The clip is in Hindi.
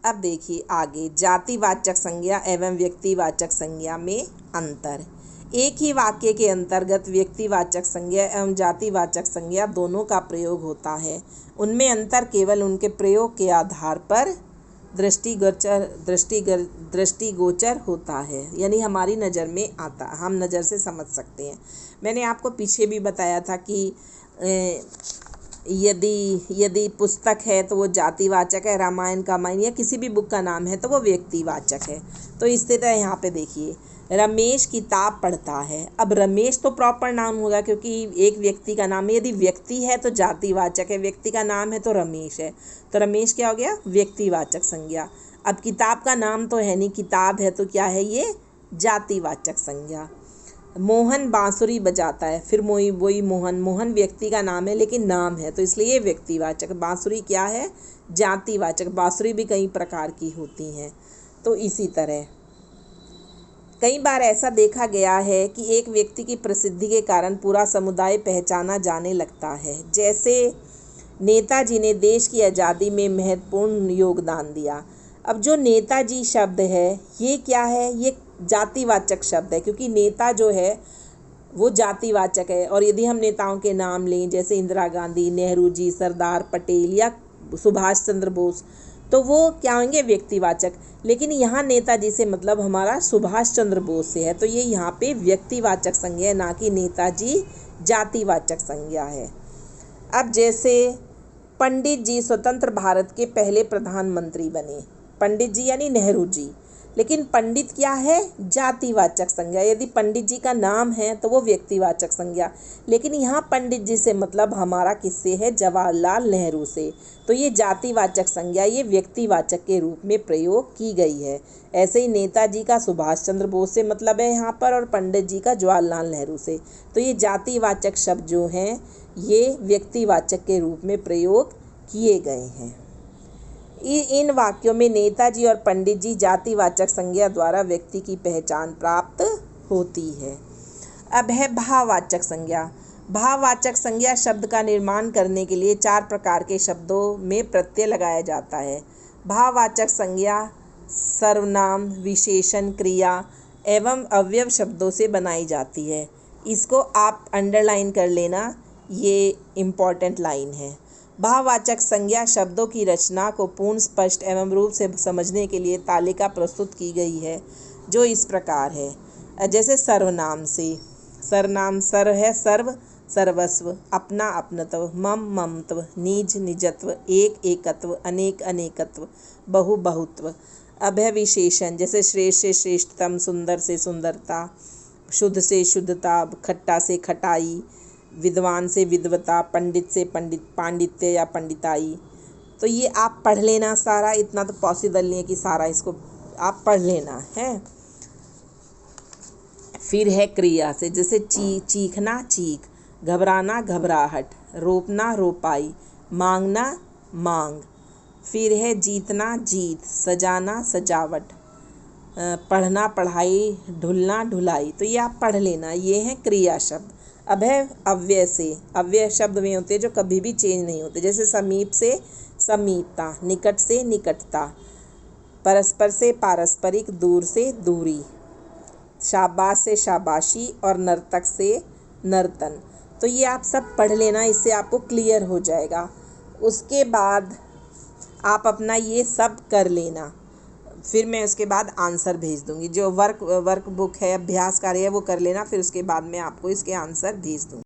अब देखिए आगे, जातिवाचक संज्ञा एवं व्यक्तिवाचक संज्ञा में अंतर। एक ही वाक्य के अंतर्गत व्यक्तिवाचक संज्ञा एवं जातिवाचक संज्ञा दोनों का प्रयोग होता है। उनमें अंतर केवल उनके प्रयोग के आधार पर दृष्टिगोचर होता है, यानी हमारी नज़र में आता, हम नज़र से समझ सकते हैं। मैंने आपको पीछे भी बताया था कि यदि पुस्तक है तो वो जातिवाचक है, रामायण कामायण या किसी भी बुक का नाम है तो वो व्यक्तिवाचक है। तो इस तरह यहाँ पे देखिए, रमेश किताब पढ़ता है। अब रमेश तो प्रॉपर नाम होगा क्योंकि एक व्यक्ति का नाम है। यदि व्यक्ति है तो जातिवाचक है, व्यक्ति का नाम है तो रमेश है, तो रमेश क्या हो गया, व्यक्तिवाचक संज्ञा। अब किताब का नाम तो है नहीं, किताब है तो क्या है, ये जातिवाचक संज्ञा। मोहन बांसुरी बजाता है, फिर वही मोहन व्यक्ति का नाम है लेकिन नाम है तो इसलिए ये व्यक्तिवाचक। बांसुरी क्या है, जातिवाचक। बांसुरी भी कई प्रकार की होती हैं। तो इसी तरह कई बार ऐसा देखा गया है कि एक व्यक्ति की प्रसिद्धि के कारण पूरा समुदाय पहचाना जाने लगता है। जैसे नेताजी ने देश की आज़ादी में महत्वपूर्ण योगदान दिया। अब जो नेताजी शब्द है ये क्या है, ये जातिवाचक शब्द है क्योंकि नेता जो है वो जातिवाचक है। और यदि हम नेताओं के नाम लें जैसे इंदिरा गांधी, नेहरू जी, सरदार पटेल या सुभाष चंद्र बोस, तो वो क्या होंगे, व्यक्तिवाचक। लेकिन यहाँ नेताजी से मतलब हमारा सुभाष चंद्र बोस से है, तो ये यहाँ पे व्यक्तिवाचक संज्ञा है, ना कि नेताजी जातिवाचक संज्ञा है। अब जैसे पंडित जी स्वतंत्र भारत के पहले प्रधानमंत्री बने, पंडित जी यानी नेहरू जी, लेकिन पंडित क्या है, जातिवाचक संज्ञा। यदि पंडित जी का नाम है तो वो व्यक्तिवाचक संज्ञा, लेकिन यहाँ पंडित जी से मतलब हमारा किससे है, जवाहरलाल नेहरू से, तो ये जातिवाचक संज्ञा ये व्यक्तिवाचक के रूप में प्रयोग की गई है। ऐसे ही नेताजी का सुभाष चंद्र बोस से मतलब है यहाँ पर, और पंडित जी का जवाहरलाल नेहरू से, तो ये जातिवाचक शब्द जो हैं ये व्यक्तिवाचक के रूप में प्रयोग किए गए हैं। इन वाक्यों में नेताजी और पंडित जी जातिवाचक संज्ञा द्वारा व्यक्ति की पहचान प्राप्त होती है। अब है भाववाचक संज्ञा। भाववाचक संज्ञा शब्द का निर्माण करने के लिए 4 प्रकार के शब्दों में प्रत्यय लगाया जाता है। भाववाचक संज्ञा सर्वनाम, विशेषण, क्रिया एवं अवयव शब्दों से बनाई जाती है। इसको आप अंडरलाइन कर लेना, ये इम्पॉर्टेंट लाइन है। भाववाचक संज्ञा शब्दों की रचना को पूर्ण, स्पष्ट एवं रूप से समझने के लिए तालिका प्रस्तुत की गई है, जो इस प्रकार है। जैसे सर्वनाम से, सर्वनाम सर्व है, सर्व सर्वस्व, अपना अपनत्व, मम ममत्व, निज निजत्व, एक एकत्व, अनेक अनेकत्व, बहु बहुत्व। अब है विशेषण, जैसे श्रेष्ठ से श्रेष्ठतम, सुंदर से सुंदरता, शुद्ध से शुद्धता, खट्टा से खटाई, विद्वान से विद्वता, पंडित से पांडित्य या पंडिताई। तो ये आप पढ़ लेना सारा, इतना तो पॉसिबल नहीं है कि सारा इसको आप पढ़ लेना है। फिर है क्रिया से, जैसे चीखना चीख, घबराना घबराहट, रोपना रोपाई, मांगना मांग। फिर है जीतना जीत, सजाना सजावट, पढ़ना पढ़ाई, ढुलना ढुलाई। तो ये आप पढ़ लेना, ये है क्रिया शब्द। अब है अव्यय से, अव्यय शब्द में होते हैं जो कभी भी चेंज नहीं होते, जैसे समीप से समीपता, निकट से निकटता, परस्पर से पारस्परिक, दूर से दूरी, शाबाश से शाबाशी और नर्तक से नर्तन। तो ये आप सब पढ़ लेना, इससे आपको क्लियर हो जाएगा। उसके बाद आप अपना ये सब कर लेना, फिर मैं उसके बाद आंसर भेज दूंगी। जो वर्क बुक है, अभ्यास कार्य है, वो कर लेना, फिर उसके बाद मैं आपको इसके आंसर भेज दूँगी।